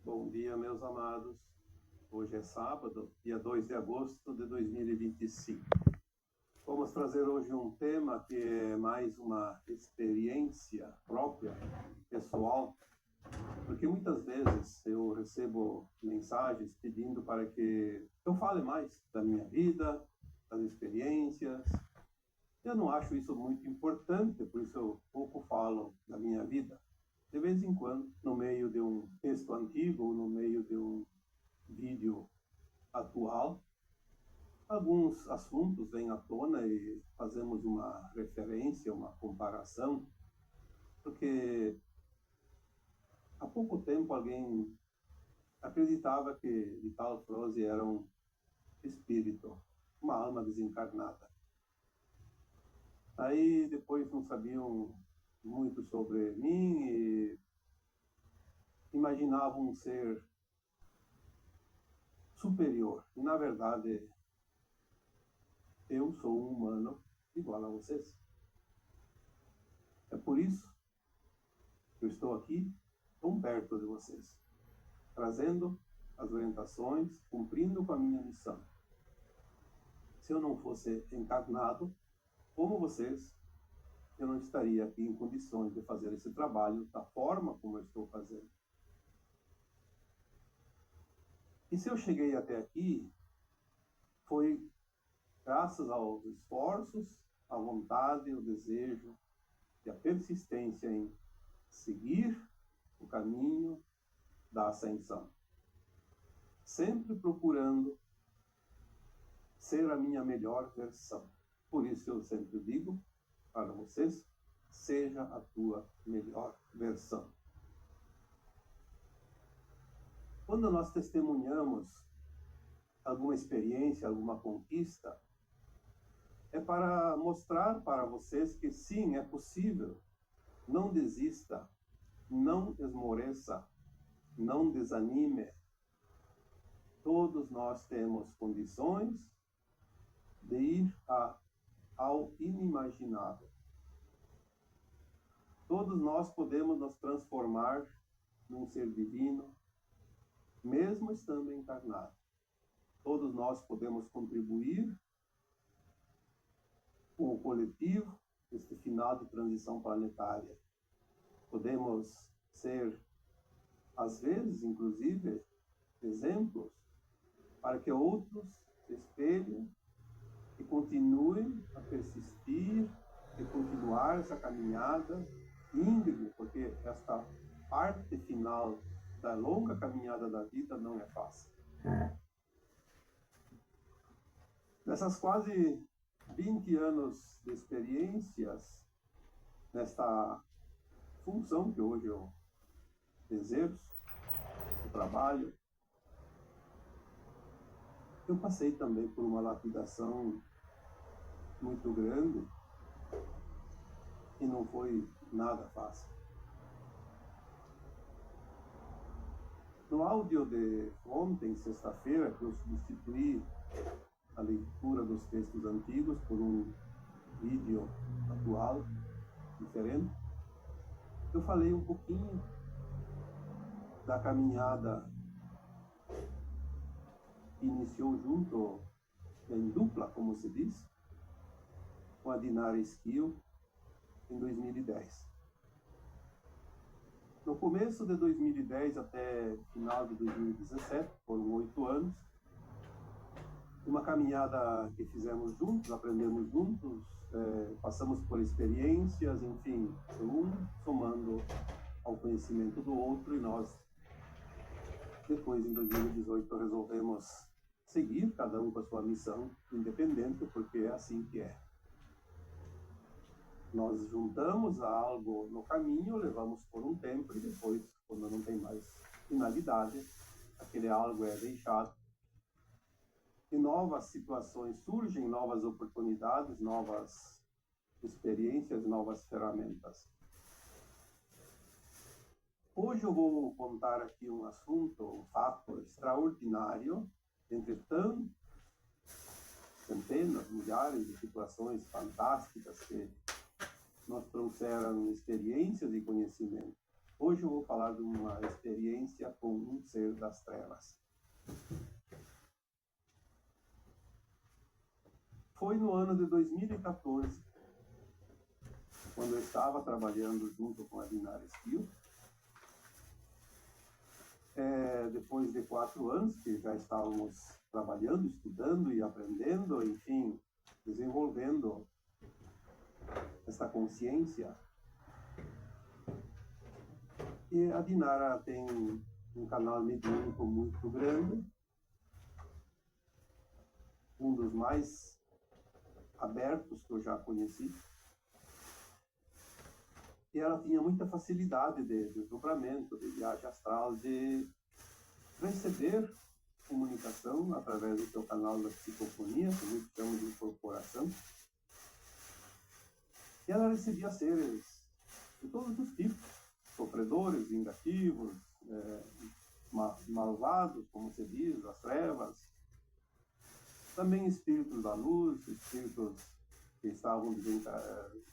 Bom dia, meus amados. Hoje é sábado, dia 2 de agosto de 2025. Vamos trazer hoje um tema que é mais uma experiência própria, pessoal, porque muitas vezes eu recebo mensagens pedindo para que eu fale mais da minha vida, das experiências. Eu não acho isso muito importante, por isso eu pouco falo da minha vida. De vez em quando, no meio de um texto antigo ou no meio de um vídeo atual, alguns assuntos vêm à tona e fazemos uma referência, uma comparação, porque há pouco tempo alguém acreditava que Vital Froese era um espírito, uma alma desencarnada. Aí depois não sabiam muito sobre mim e imaginavam um ser superior. E, na verdade, eu sou um humano igual a vocês. É por isso que eu estou aqui, tão perto de vocês, trazendo as orientações, cumprindo com a minha missão. Se eu não fosse encarnado, como vocês, eu não estaria aqui em condições de fazer esse trabalho da forma como eu estou fazendo. E se eu cheguei até aqui, foi graças aos esforços, à vontade, o desejo e a persistência em seguir o caminho da ascensão. Sempre procurando ser a minha melhor versão. Por isso eu sempre digo para vocês, seja a tua melhor versão. Quando nós testemunhamos alguma experiência, alguma conquista, é para mostrar para vocês que sim, é possível. Não desista, não esmoreça, não desanime. Todos nós temos condições de ir ao inimaginável. Todos nós podemos nos transformar num ser divino, mesmo estando encarnado. Todos nós podemos contribuir com o coletivo neste final de transição planetária. Podemos ser, às vezes, inclusive, exemplos para que outros se espelhem e continuem a persistir e continuar essa caminhada íngreme, porque esta parte final da longa caminhada da vida não é fácil. Nessas quase 20 anos de experiências, nesta função que hoje eu exerço, o trabalho, eu passei também por uma lapidação muito grande e não foi nada fácil. No áudio de ontem, sexta-feira, que eu substituí a leitura dos textos antigos por um vídeo atual, diferente, eu falei um pouquinho da caminhada que iniciou junto, em dupla, como se diz, com a Dinara Esquil, em 2010. No começo de 2010 até final de 2017, foram 8 anos, uma caminhada que fizemos juntos, aprendemos juntos, passamos por experiências, enfim, um somando ao conhecimento do outro, e nós, depois, em 2018, resolvemos seguir, cada um com a sua missão independente, porque é assim que é. Nós juntamos algo no caminho, levamos por um tempo e depois, quando não tem mais finalidade, aquele algo é deixado. E novas situações surgem, novas oportunidades, novas experiências, novas ferramentas. Hoje eu vou contar aqui um assunto, um fato extraordinário, entre tantas, centenas, milhares de situações fantásticas que nos trouxeram experiências e conhecimento. Hoje eu vou falar de uma experiência com um ser das trevas. Foi no ano de 2014, quando eu estava trabalhando junto com a Dinara Skill. Depois de 4 anos que já estávamos trabalhando, estudando e aprendendo, enfim, desenvolvendo essa consciência. E a Dinara tem um canal mediúnico muito grande, um dos mais abertos que eu já conheci. E ela tinha muita facilidade de desdobramento, de viagem astral, de receber comunicação através do seu canal da psicofonia, que muitos chamam de incorporação. E ela recebia seres de todos os tipos, sofredores, vingativos, malvados, como se diz, das trevas. Também espíritos da luz, espíritos que estavam,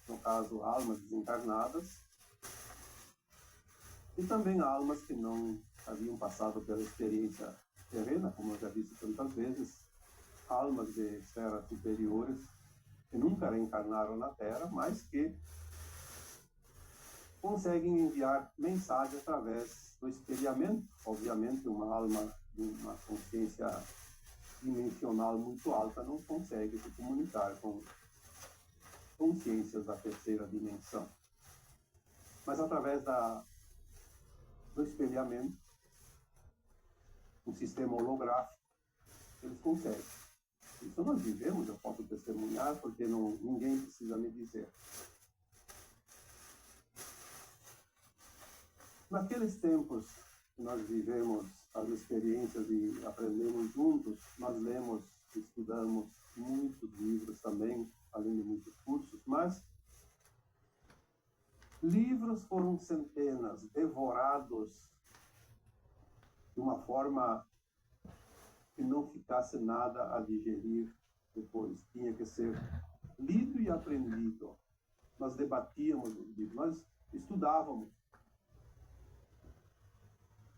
no caso, almas desencarnadas. E também almas que não haviam passado pela experiência terrena, como eu já disse tantas vezes, almas de esferas superiores que nunca reencarnaram na Terra, mas que conseguem enviar mensagem através do espelhamento. Obviamente, uma alma de uma consciência dimensional muito alta não consegue se comunicar com consciências da terceira dimensão. Mas através do espelhamento, um sistema holográfico, eles conseguem. Isso nós vivemos, eu posso testemunhar, porque ninguém precisa me dizer. Naqueles tempos que nós vivemos as experiências e aprendemos juntos, nós lemos, estudamos muitos livros também, além de muitos cursos, mas livros foram centenas, devorados de uma forma que não ficasse nada a digerir depois. Tinha que ser lido e aprendido. Nós debatíamos os livros, nós estudávamos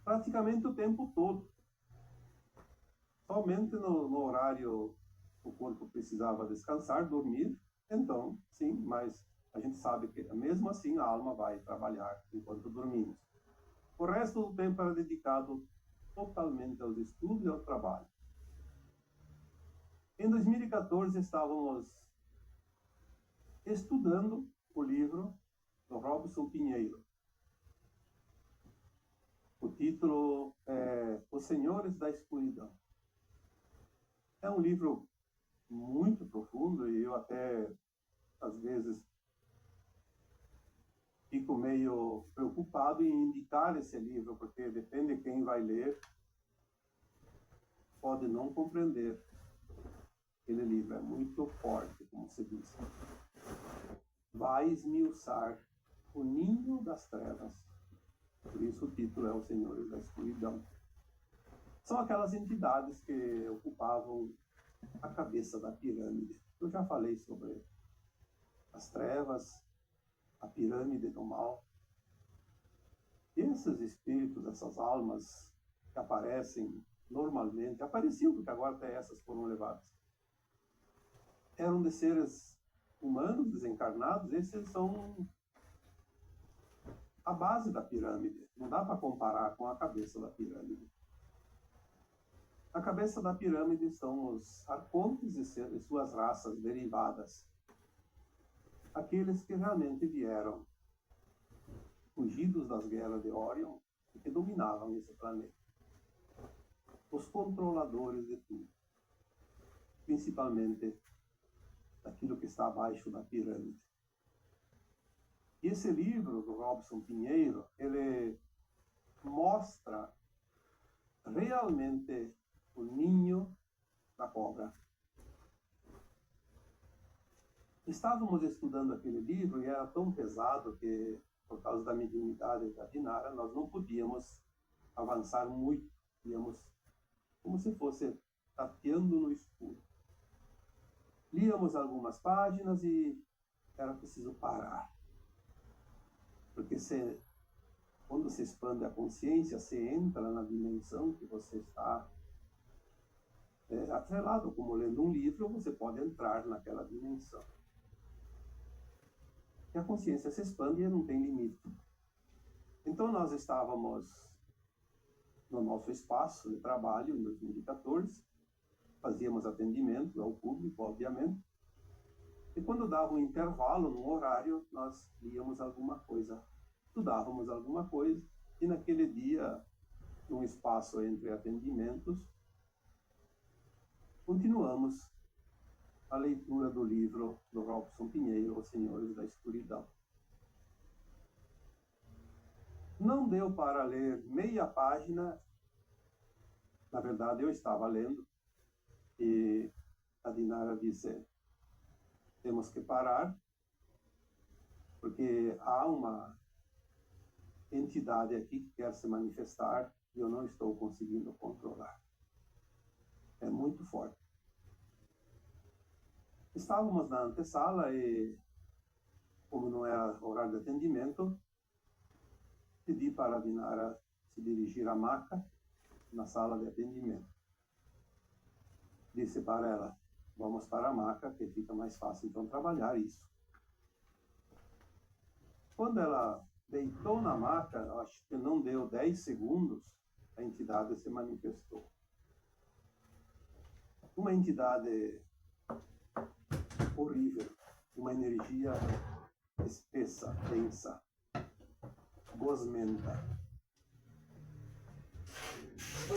praticamente o tempo todo. Somente no horário o corpo precisava descansar, dormir, então, sim, mas a gente sabe que mesmo assim a alma vai trabalhar enquanto dormimos. O resto do tempo era dedicado totalmente aos estudos e ao trabalho. Em 2014 estávamos estudando o livro do Robson Pinheiro. O título é Os Senhores da Escuridão. É um livro muito profundo e eu até, às vezes, fico meio preocupado em indicar esse livro, porque depende de quem vai ler, pode não compreender. Aquele livro é muito forte, como se diz. Vai esmiuçar o ninho das trevas. Por isso o título é Os Senhores da Escuridão. São aquelas entidades que ocupavam a cabeça da pirâmide. Eu já falei sobre as trevas, a pirâmide do mal. E esses espíritos, essas almas que aparecem normalmente, apareciam porque agora até essas foram levadas, eram de seres humanos desencarnados. Esses são a base da pirâmide. Não dá para comparar com a cabeça da pirâmide. A cabeça da pirâmide são os arcontes e suas raças derivadas. Aqueles que realmente vieram fugidos das guerras de Orion e que dominavam esse planeta. Os controladores de tudo. Principalmente daquilo que está abaixo da pirâmide. E esse livro do Robson Pinheiro, ele mostra realmente o ninho da cobra. Estávamos estudando aquele livro e era tão pesado que, por causa da mediunidade da Dinara, nós não podíamos avançar muito. Íamos como se fosse tateando no escuro. Líamos algumas páginas e era preciso parar. Porque se Quando se expande a consciência, se entra na dimensão que você está atrelado, como lendo um livro, você pode entrar naquela dimensão. E a consciência se expande e não tem limite. Então nós estávamos no nosso espaço de trabalho em 2014, fazíamos atendimento ao público, obviamente, e quando dava um intervalo, num horário, nós líamos alguma coisa, estudávamos alguma coisa, e naquele dia, num espaço entre atendimentos, continuamos a leitura do livro do Robson Pinheiro, Os Senhores da Escuridão. Não deu para ler meia página, na verdade eu estava lendo, e a Dinara disse, temos que parar, porque há uma entidade aqui que quer se manifestar e eu não estou conseguindo controlar. É muito forte. Estávamos na antessala e, como não era horário de atendimento, pedi para a Dinara se dirigir à maca na sala de atendimento. Disse para ela, vamos para a maca, que fica mais fácil então trabalhar isso. Quando ela deitou na maca, acho que não deu 10 segundos, a entidade se manifestou. Uma entidade horrível, uma energia espessa, densa, gosmenta.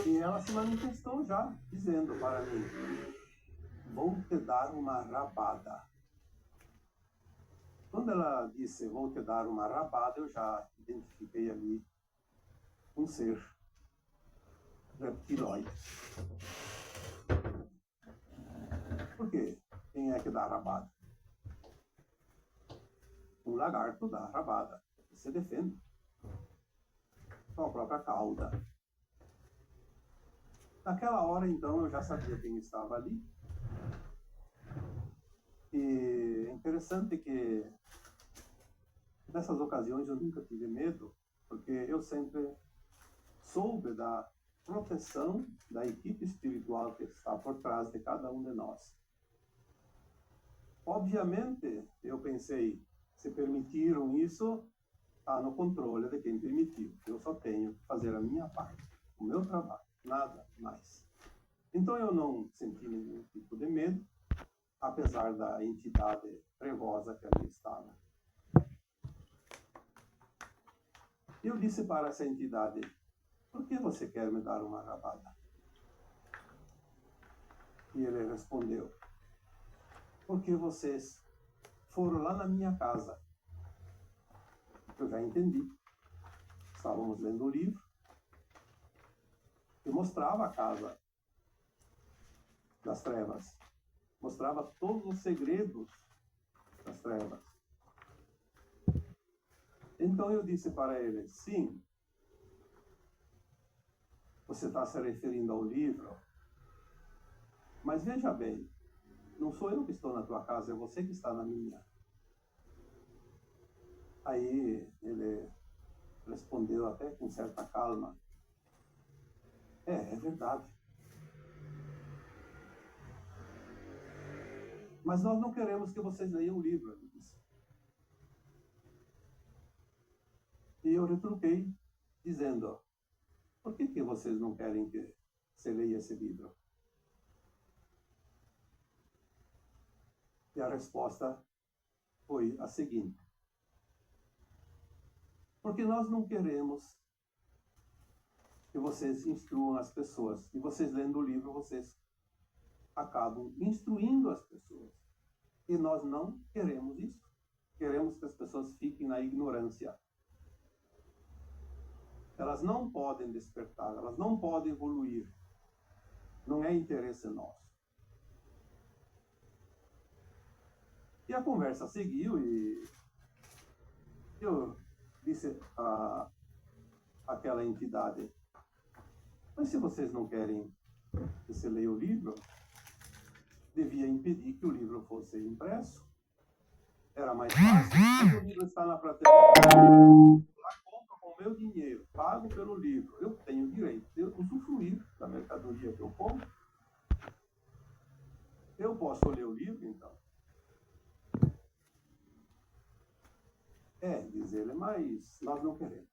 E ela se manifestou já, dizendo para mim, vou te dar uma rabada. Quando ela disse, vou te dar uma rabada, eu já identifiquei ali um ser reptilóide. Por quê? Quem é que dá rabada? Um lagarto dá rabada. E se defende. Com a própria cauda. Naquela hora, então, eu já sabia quem estava ali. E é interessante que nessas ocasiões eu nunca tive medo, porque eu sempre soube da proteção da equipe espiritual que está por trás de cada um de nós. Obviamente, eu pensei, se permitiram isso, está no controle de quem permitiu. Eu só tenho que fazer a minha parte, o meu trabalho, nada mais. Então eu não senti nenhum tipo de medo, apesar da entidade trevosa que ali estava. Eu disse para essa entidade, por que você quer me dar uma rabada? E ele respondeu, porque vocês foram lá na minha casa. Eu já entendi. Estávamos lendo o livro e mostrava a casa das trevas. Mostrava todos os segredos das trevas. Então eu disse para ele, sim, você está se referindo ao livro, mas veja bem, não sou eu que estou na tua casa, é você que está na minha. Aí ele respondeu até com certa calma, é verdade. Mas nós não queremos que vocês leiam o livro, ele disse. E eu retruquei, dizendo, por que vocês não querem que você leia esse livro? E a resposta foi a seguinte, porque nós não queremos que vocês instruam as pessoas. E vocês lendo o livro, vocês acabam instruindo as pessoas. E nós não queremos isso. Queremos que as pessoas fiquem na ignorância. Elas não podem despertar, elas não podem evoluir. Não é interesse nosso. E a conversa seguiu e eu disse àquela entidade, mas se vocês não querem que você leia o livro, devia impedir que o livro fosse impresso. Era mais fácil. Quando o livro está na prateleira, lá compra com meu dinheiro, pago pelo livro, eu tenho direito de usufruir da mercadoria que eu compro. Eu posso ler o livro, então? Diz ele, mas nós não queremos.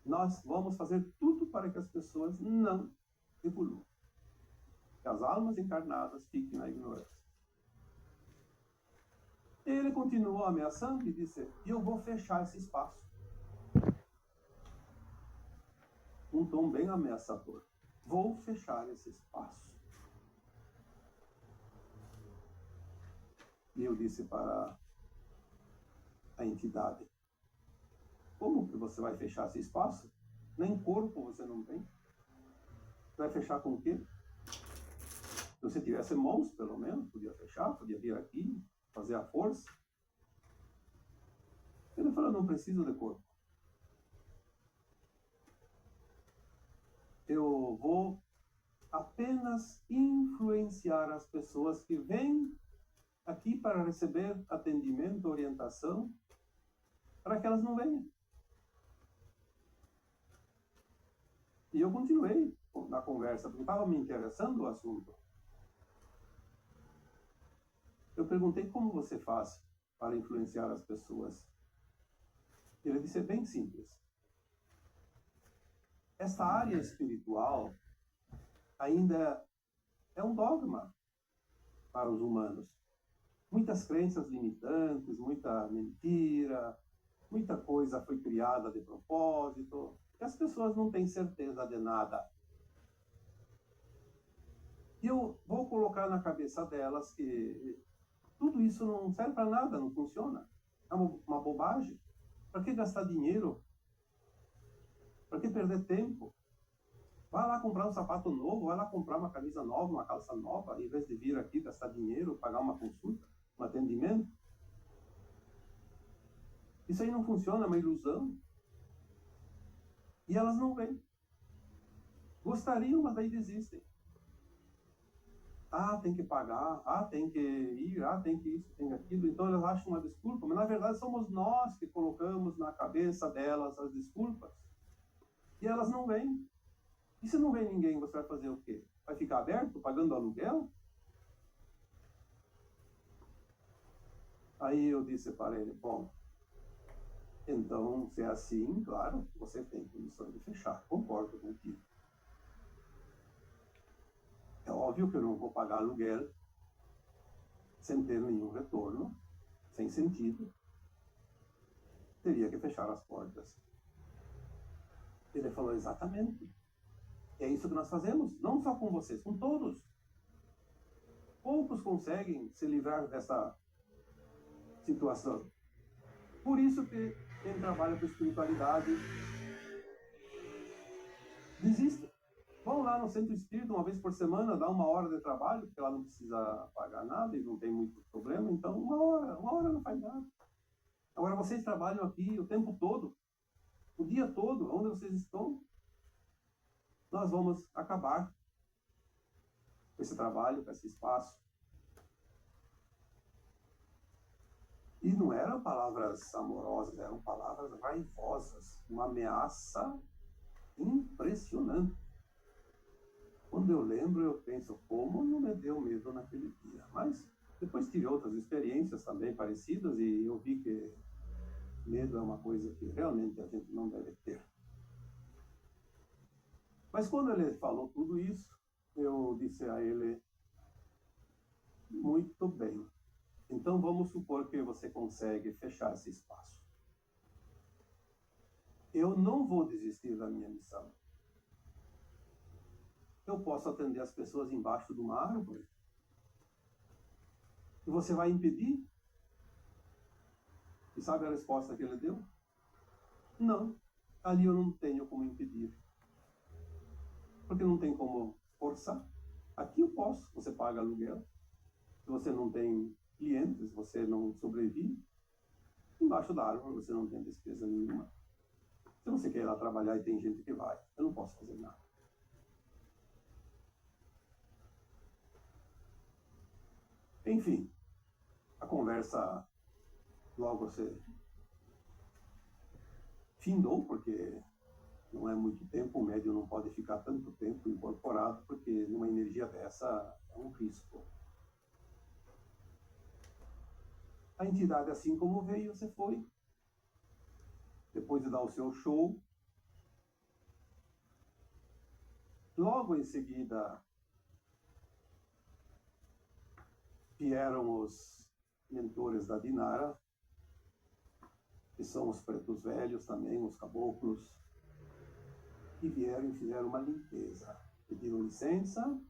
Nós vamos fazer tudo para que as pessoas não evoluam. Que as almas encarnadas fiquem na ignorância. Ele continuou ameaçando e disse, eu vou fechar esse espaço. Um tom bem ameaçador. Vou fechar esse espaço. E eu disse para a entidade, como que você vai fechar esse espaço? Nem corpo você não tem. Vai fechar com o quê? Se você tivesse mãos, pelo menos, podia fechar, podia vir aqui, fazer a força. Ele falou, não preciso de corpo. Eu vou apenas influenciar as pessoas que vêm aqui para receber atendimento, orientação, para que elas não venham. E eu continuei na conversa, porque estava me interessando o assunto. Eu perguntei como você faz para influenciar as pessoas. Ele disse, é bem simples. Esta área espiritual ainda é um dogma para os humanos. Muitas crenças limitantes, muita mentira, muita coisa foi criada de propósito, e as pessoas não têm certeza de nada. E eu vou colocar na cabeça delas que tudo isso não serve para nada, não funciona. É uma bobagem. Para que gastar dinheiro? Para que perder tempo? Vai lá comprar um sapato novo, vai lá comprar uma camisa nova, uma calça nova, em vez de vir aqui gastar dinheiro, pagar uma consulta, um atendimento. Isso aí não funciona, é uma ilusão. E elas não vêm. Gostariam, mas daí desistem. Tem que pagar, tem que ir, tem que isso, tem que aquilo. Então elas acham uma desculpa, mas na verdade somos nós que colocamos na cabeça delas as desculpas. E elas não vêm. E se não vem ninguém, você vai fazer o quê? Vai ficar aberto, pagando aluguel? Aí eu disse para ele, bom, então, se é assim, claro, você tem condições de fechar. Concordo contigo. É óbvio que eu não vou pagar aluguel sem ter nenhum retorno, sem sentido. Teria que fechar as portas. Ele falou, exatamente. É isso que nós fazemos, não só com vocês, com todos. Poucos conseguem se livrar dessa situação. Por isso que quem trabalha com espiritualidade desiste. Vão lá no centro espírita uma vez por semana, dá 1 hora de trabalho, porque ela não precisa pagar nada e não tem muito problema, então 1 hora não faz nada. Agora vocês trabalham aqui o tempo todo, o dia todo, onde vocês estão, nós vamos acabar com esse trabalho, com esse espaço. E não eram palavras amorosas, eram palavras raivosas, uma ameaça impressionante. Quando eu lembro, eu penso, como não me deu medo naquele dia. Mas depois tive outras experiências também parecidas e eu vi que medo é uma coisa que realmente a gente não deve ter. Mas quando ele falou tudo isso, eu disse a ele, muito bem. Então vamos supor que você consegue fechar esse espaço. Eu não vou desistir da minha missão. Eu posso atender as pessoas embaixo de uma árvore. E você vai impedir? E sabe a resposta que ele deu? Não. Ali eu não tenho como impedir. Porque não tem como forçar. Aqui eu posso. Você paga aluguel. Se você não tem clientes, você não sobrevive. Embaixo da árvore você não tem despesa nenhuma. Se você quer ir lá trabalhar e tem gente que vai, eu não posso fazer nada. Enfim, a conversa logo se findou, porque não é muito tempo, o médium não pode ficar tanto tempo incorporado, porque numa energia dessa é um risco. A entidade, assim como veio, você foi. Depois de dar o seu show, logo em seguida vieram os mentores da Dinara, que são os pretos velhos também, os caboclos, e vieram e fizeram uma limpeza. Pediram licença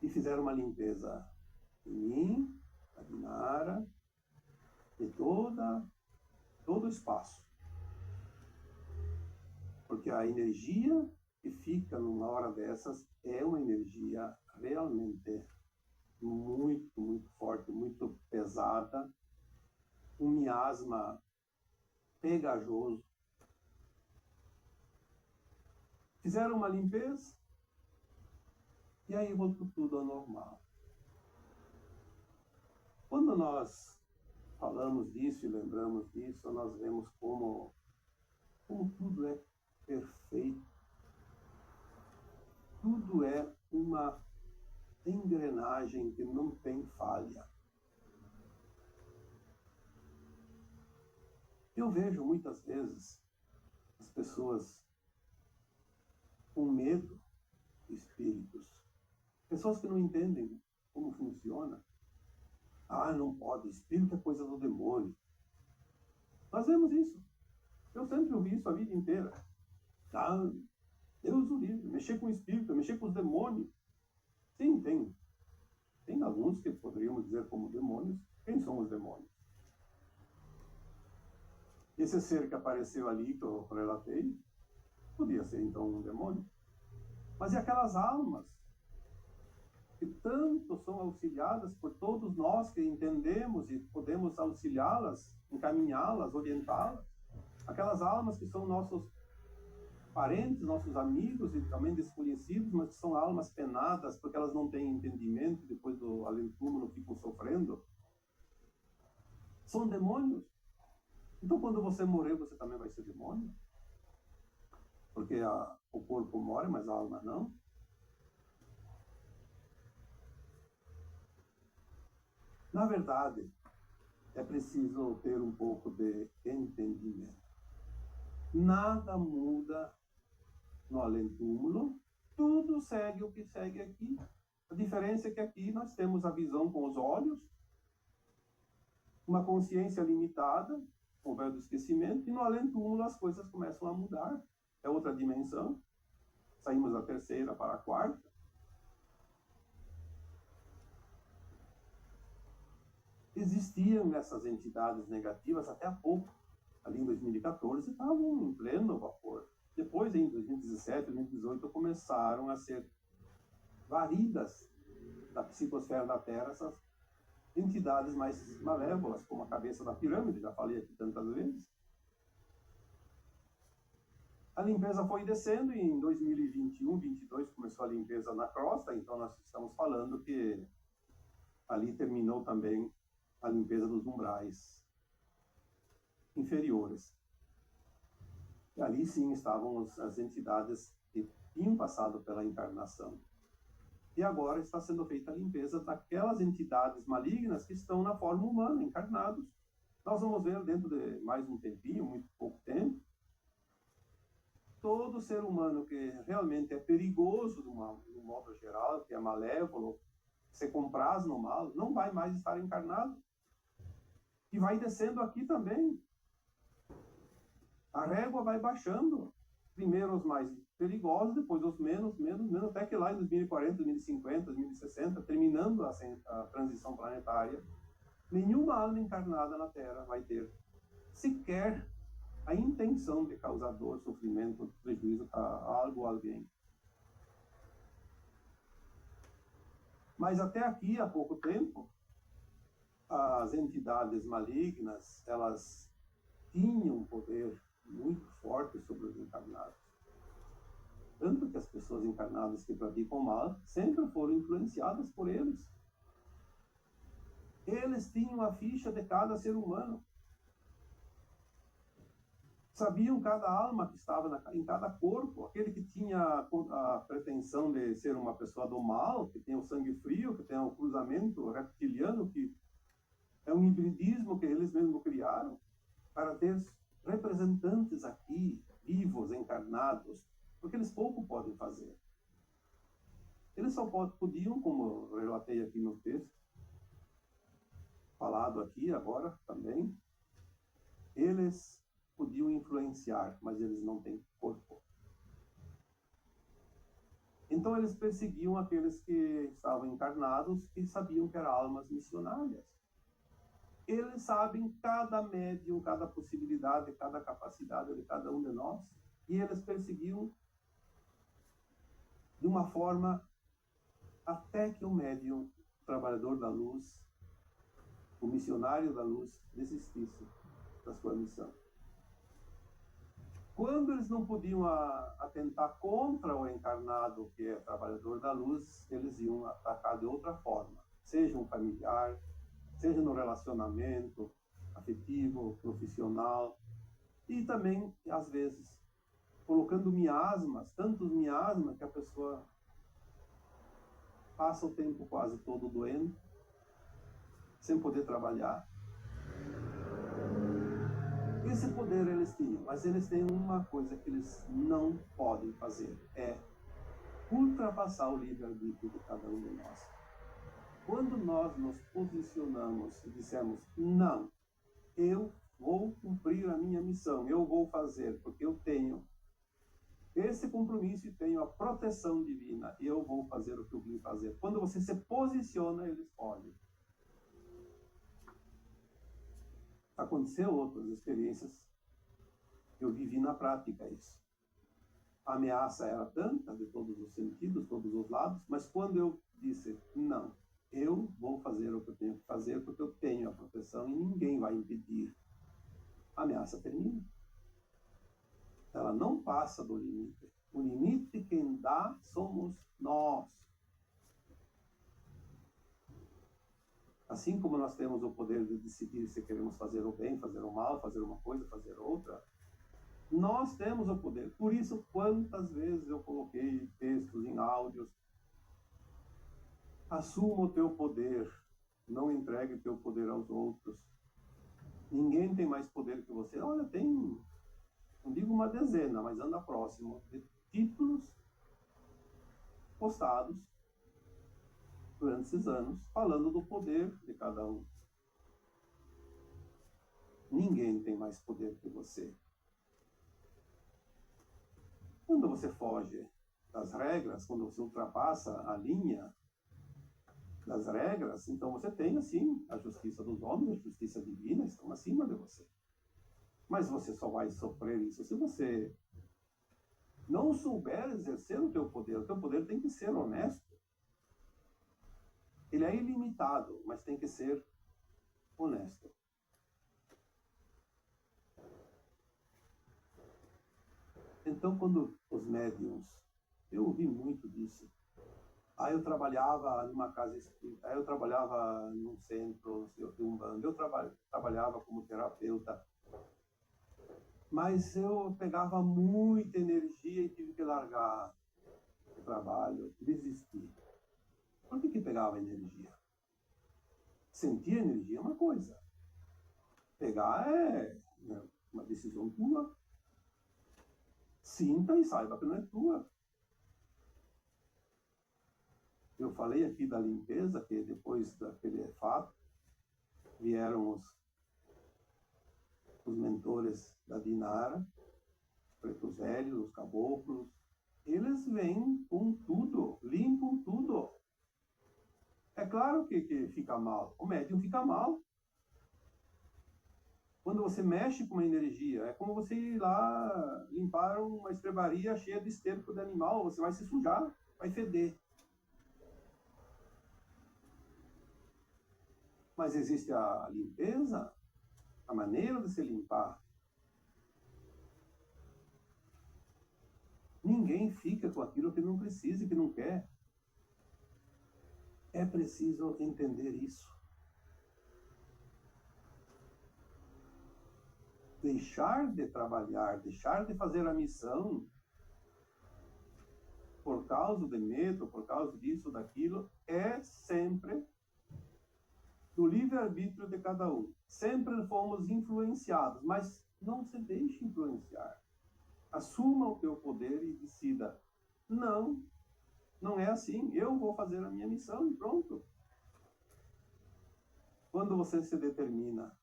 e fizeram uma limpeza em mim, a Dinara, e todo o espaço. Porque a energia que fica numa hora dessas é uma energia realmente muito, muito forte, muito pesada, um miasma pegajoso. Fizeram uma limpeza e aí voltou tudo ao normal. Quando nós falamos disso e lembramos disso, nós vemos como tudo é perfeito. Tudo é uma engrenagem que não tem falha. Eu vejo muitas vezes as pessoas com medo de espíritos, pessoas que não entendem como funciona. Ah, não pode, espírito é coisa do demônio. Nós vemos isso. Eu sempre ouvi isso a vida inteira. Ah, Deus o livre, mexer com o espírito, mexer com os demônios. Sim, tem alguns que poderíamos dizer como demônios. Quem são os demônios? Esse ser que apareceu ali, que eu relatei, podia ser então um demônio. Mas e aquelas almas que tanto são auxiliadas por todos nós que entendemos e podemos auxiliá-las, encaminhá-las, orientá-las? Aquelas almas que são nossos parentes, nossos amigos e também desconhecidos, mas que são almas penadas porque elas não têm entendimento, depois do além-túmulo ficam sofrendo. São demônios. Então, quando você morrer, você também vai ser demônio? Porque o corpo morre, mas a alma não? Na verdade, é preciso ter um pouco de entendimento. Nada muda no além-túmulo, tudo segue o que segue aqui. A diferença é que aqui nós temos a visão com os olhos, uma consciência limitada, com o véu do esquecimento, e no além-túmulo as coisas começam a mudar. É outra dimensão. Saímos da terceira para a quarta. Existiam essas entidades negativas até há pouco. Ali em 2014 estavam em pleno vapor. Depois, em 2017, 2018, começaram a ser varidas da psicosfera da Terra essas entidades mais malévolas, como a cabeça da pirâmide, já falei aqui tantas vezes. A limpeza foi descendo e em 2021, 2022 começou a limpeza na crosta, então nós estamos falando que ali terminou também a limpeza dos umbrais inferiores. E ali sim estavam as entidades que tinham passado pela encarnação. E agora está sendo feita a limpeza daquelas entidades malignas que estão na forma humana, encarnados. Nós vamos ver dentro de mais um tempinho, muito pouco tempo, todo ser humano que realmente é perigoso de um modo geral, que é malévolo, se compraz no mal, não vai mais estar encarnado. E vai descendo aqui também. A régua vai baixando. Primeiro os mais perigosos, depois os menos, até que lá em 2040, 2050, 2060, terminando a transição planetária, nenhuma alma encarnada na Terra vai ter sequer a intenção de causar dor, sofrimento, prejuízo a algo ou alguém. Mas até aqui, há pouco tempo, as entidades malignas, elas tinham um poder muito forte sobre os encarnados. Tanto que as pessoas encarnadas que praticam mal sempre foram influenciadas por eles. Eles tinham a ficha de cada ser humano. Sabiam cada alma que estava em cada corpo. Aquele que tinha a pretensão de ser uma pessoa do mal, que tem o sangue frio, que tem o cruzamento reptiliano, que é um hibridismo que eles mesmos criaram, para ter representantes aqui, vivos, encarnados, porque eles pouco podem fazer. Eles só podiam, como eu relatei aqui no texto, falado aqui agora também, eles podiam influenciar, mas eles não têm corpo. Então eles perseguiam aqueles que estavam encarnados e sabiam que eram almas missionárias. Eles sabem cada médium, cada possibilidade, cada capacidade de cada um de nós, e eles perseguiam de uma forma até que o médium, o trabalhador da luz, o missionário da luz, desistisse da sua missão. Quando eles não podiam atentar contra o encarnado, que é trabalhador da luz, eles iam atacar de outra forma, seja um familiar, seja no relacionamento afetivo, profissional, e também, às vezes, colocando miasmas, tantos miasmas que a pessoa passa o tempo quase todo doente, sem poder trabalhar. Esse poder eles tinham, mas eles têm uma coisa que eles não podem fazer, é ultrapassar o livre-arbítrio de cada um de nós. Quando nós nos posicionamos e dissemos, não, eu vou cumprir a minha missão, eu vou fazer, porque eu tenho esse compromisso e tenho a proteção divina, e eu vou fazer o que eu vim fazer. Quando você se posiciona, eles fogem. Aconteceu outras experiências, eu vivi na prática isso. A ameaça era tanta, de todos os sentidos, todos os lados, mas quando eu disse, não, eu vou fazer o que eu tenho que fazer, porque eu tenho a proteção e ninguém vai impedir, a ameaça termina. Ela não passa do limite. O limite quem dá somos nós. Assim como nós temos o poder de decidir se queremos fazer o bem, fazer o mal, fazer uma coisa, fazer outra, nós temos o poder. Por isso, quantas vezes eu coloquei textos em áudios, assuma o teu poder, não entregue o teu poder aos outros. Ninguém tem mais poder que você. Olha, tem, não digo uma dezena, mas anda próximo de títulos postados durante esses anos, falando do poder de cada um. Ninguém tem mais poder que você. Quando você foge das regras, quando você ultrapassa a linha das regras, então você tem, assim, a justiça dos homens, a justiça divina estão acima de você. Mas você só vai sofrer isso se você não souber exercer o teu poder. O teu poder tem que ser honesto. Ele é ilimitado, mas tem que ser honesto. Então, quando os médiums, eu ouvi muito disso. Aí eu trabalhava numa casa espírita, aí eu trabalhava num centro de Umbanda, eu trabalhava como terapeuta. Mas eu pegava muita energia e tive que largar o trabalho, desistir. Por que pegava energia? Sentir energia é uma coisa. Pegar é uma decisão tua. Sinta e saiba que não é tua. Eu falei aqui da limpeza, que depois daquele fato vieram os mentores da Dinara, os pretos velhos, os caboclos. Eles vêm com tudo, limpam tudo. É claro que fica mal. O médium fica mal. Quando você mexe com uma energia, é como você ir lá limpar uma estrebaria cheia de esterco de animal. Você vai se sujar, vai feder. Mas existe a limpeza, a maneira de se limpar. Ninguém fica com aquilo que não precisa e que não quer. É preciso entender isso. deixar de trabalhar, deixar de fazer a missão por causa de medo, por causa disso, daquilo, é sempre do livre-arbítrio de cada um. Sempre fomos influenciados, mas não se deixe influenciar. Assuma o teu poder e decida: não, não é assim, eu vou fazer a minha missão e pronto. Quando você se determina,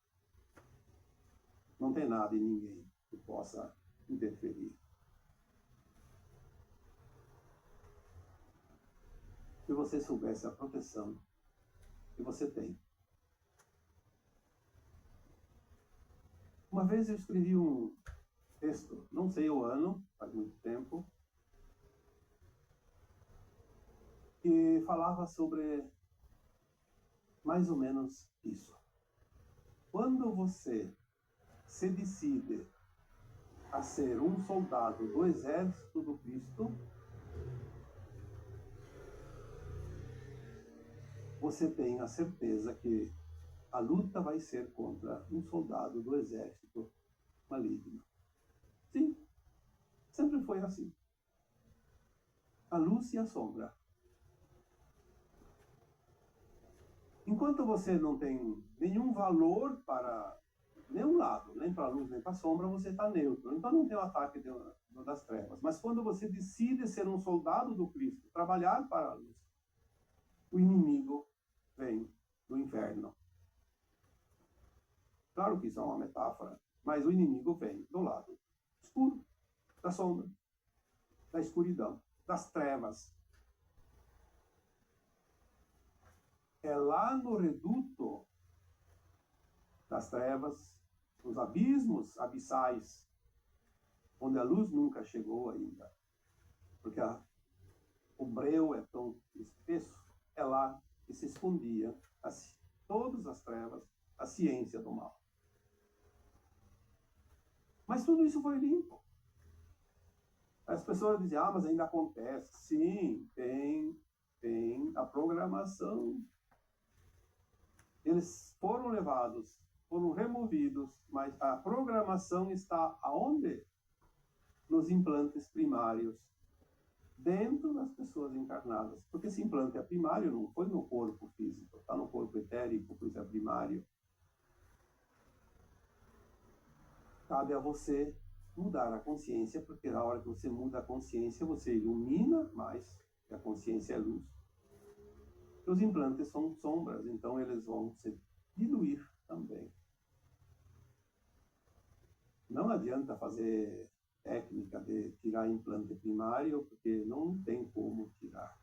não tem nada e ninguém que possa interferir. Se você soubesse a proteção que você tem. Uma vez eu escrevi um texto, não sei o ano, faz muito tempo, que falava sobre mais ou menos isso. Quando você se decide a ser um soldado do exército do Cristo, você tem a certeza que a luta vai ser contra um soldado do exército maligno. Sim, sempre foi assim. A luz e a sombra. Enquanto você não tem nenhum valor para nenhum lado, nem para a luz, nem para a sombra, você está neutro. Então não tem o ataque das trevas. Mas quando você decide ser um soldado do Cristo, trabalhar para a luz, o inimigo vem do inferno. Claro que isso é uma metáfora, mas o inimigo vem do lado escuro, da sombra, da escuridão, das trevas. É lá no reduto das trevas, nos abismos abissais, onde a luz nunca chegou ainda, porque o breu é tão espesso, é lá que se escondia todas as trevas, a ciência do mal. Mas tudo isso foi limpo. As pessoas dizem: mas ainda acontece. Sim, tem a programação. Eles foram levados, foram removidos, mas a programação está aonde? Nos implantes primários, dentro das pessoas encarnadas. Porque esse implante é primário, não foi no corpo físico, está no corpo etérico, pois é primário. Cabe a você mudar a consciência, porque na hora que você muda a consciência, você ilumina mais, que a consciência é luz. Os implantes são sombras, então eles vão se diluir também. Não adianta fazer técnica de tirar implante primário, porque não tem como tirar.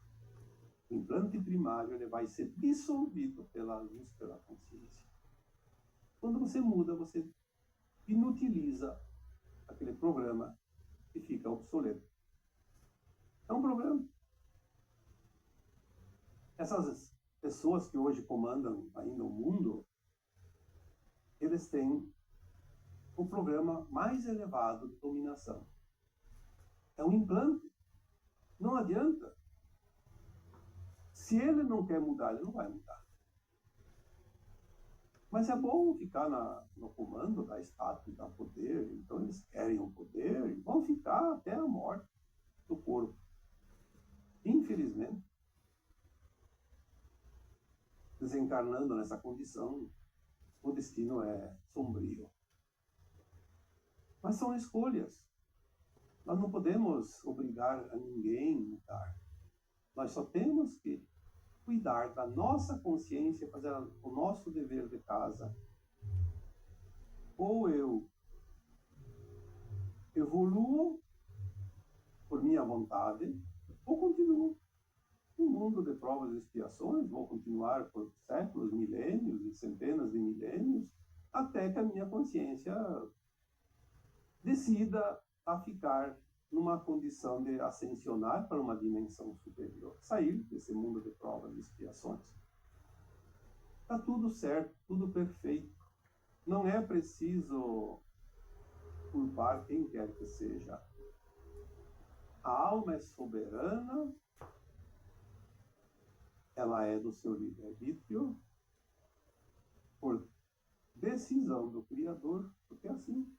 O implante primário ele vai ser dissolvido pela luz, pela consciência. Quando você muda, você inutiliza aquele programa e fica obsoleto. É um programa. Essas pessoas que hoje comandam ainda o mundo, eles têm o programa mais elevado de dominação. É um implante. Não adianta. Se ele não quer mudar, ele não vai mudar. Mas é bom ficar no comando da status, da poder. Então eles querem o poder e vão ficar até a morte do corpo. Infelizmente, desencarnando nessa condição, o destino é sombrio. Mas são escolhas. Nós não podemos obrigar a ninguém a mudar. Nós só temos que cuidar da nossa consciência, fazer o nosso dever de casa. Ou eu evoluo por minha vontade, ou continuo no mundo de provas e expiações, vou continuar por séculos, milênios e centenas de milênios, até que a minha consciência decida a ficar numa condição de ascensionar para uma dimensão superior, sair desse mundo de provas e expiações. Está tudo certo, tudo perfeito. Não é preciso culpar quem quer que seja. A alma é soberana, ela é do seu livre-arbítrio, por decisão do Criador, porque é assim.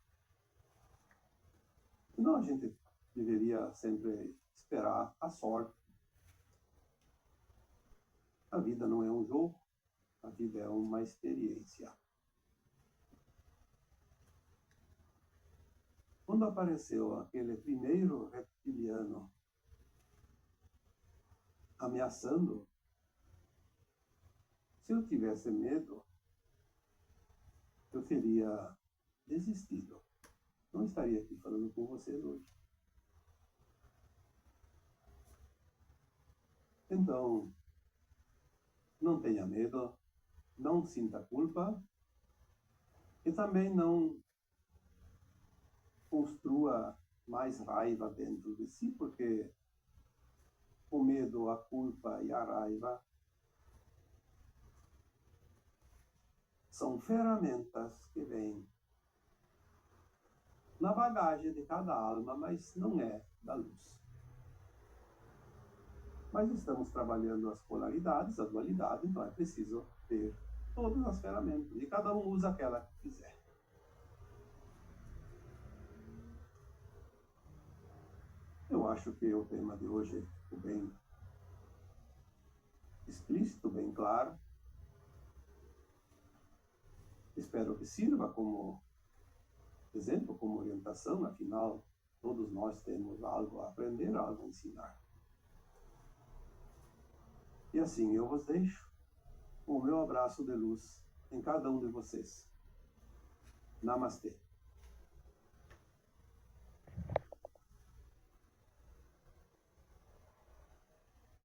Senão a gente deveria sempre esperar a sorte. A vida não é um jogo, a vida é uma experiência. Quando apareceu aquele primeiro reptiliano ameaçando, se eu tivesse medo, eu teria desistido. Não estaria aqui falando com vocês hoje. Então, não tenha medo, não sinta culpa e também não construa mais raiva dentro de si, porque o medo, a culpa e a raiva são ferramentas que vêm na bagagem de cada alma, mas não é da luz. Mas estamos trabalhando as polaridades, a dualidade, então é preciso ter todas as ferramentas, e cada um usa aquela que quiser. Eu acho que o tema de hoje ficou bem explícito, bem claro. Espero que sirva como exemplo, como orientação, afinal, todos nós temos algo a aprender, algo a ensinar. E assim eu vos deixo o meu abraço de luz em cada um de vocês. Namastê.